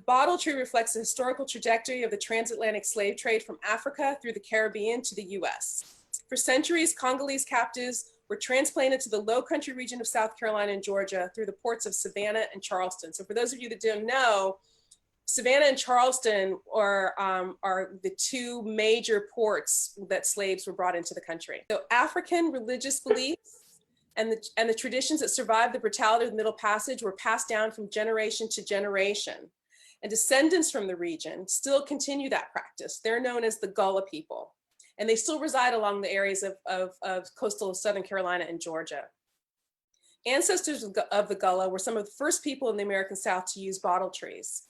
bottle tree reflects the historical trajectory of the transatlantic slave trade from Africa through the Caribbean to the US. For centuries, Congolese captives were transplanted to the low country region of South Carolina and Georgia through the ports of Savannah and Charleston. So for those of you that don't know, Savannah and Charleston are the two major ports that slaves were brought into the country. So African religious beliefs and the traditions that survived the brutality of the Middle Passage were passed down from generation to generation. And descendants from the region still continue that practice. They're known as the Gullah people. And they still reside along the areas of coastal Southern Carolina and Georgia. Ancestors of the Gullah were some of the first people in the American South to use bottle trees.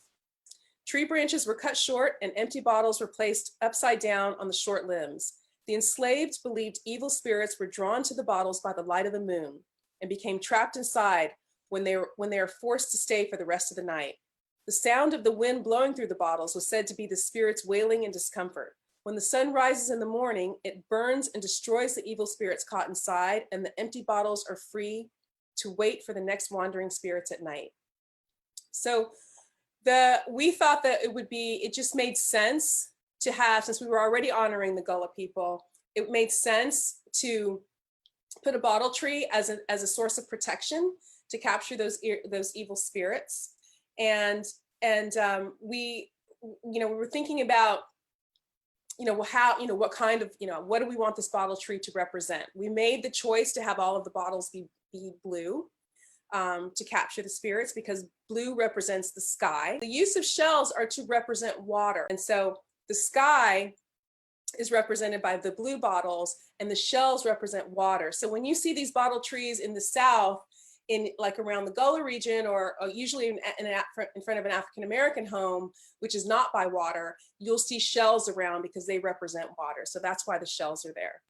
Tree branches were cut short and empty bottles were placed upside down on the short limbs. The enslaved believed evil spirits were drawn to the bottles by the light of the moon and became trapped inside when they are forced to stay for the rest of the night. The sound of the wind blowing through the bottles was said to be the spirits wailing in discomfort. When the sun rises in the morning, it burns and destroys the evil spirits caught inside, and the empty bottles are free to wait for the next wandering spirits at night. So we thought that it just made sense to have, since we were already honoring the Gullah people, it made sense to put a bottle tree as a source of protection to capture those evil spirits. And we were thinking about, what kind of, what do we want this bottle tree to represent? We made the choice to have all of the bottles be blue to capture the spirits because blue represents the sky. The use of shells are to represent water. And so the sky is represented by the blue bottles and the shells represent water. So when you see these bottle trees in the South, around the Gullah region or usually in front of an African-American home, which is not by water, you'll see shells around because they represent water. So that's why the shells are there.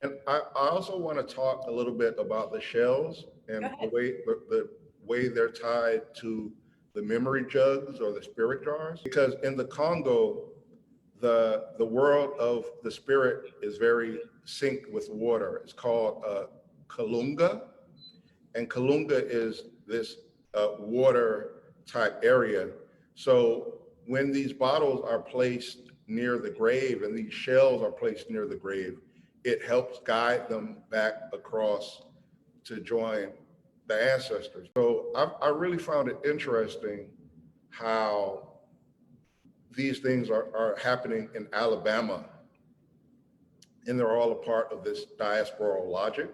And I also want to talk a little bit about the shells and the way they're tied to the memory jugs or the spirit jars. Because in the Congo, the world of the spirit is very synced with water. It's called Kalunga. And Kalunga is this water type area. So when these bottles are placed near the grave and these shells are placed near the grave, it helps guide them back across to join the ancestors. So I really found it interesting how these things are happening in Alabama, and they're all a part of this diasporal logic.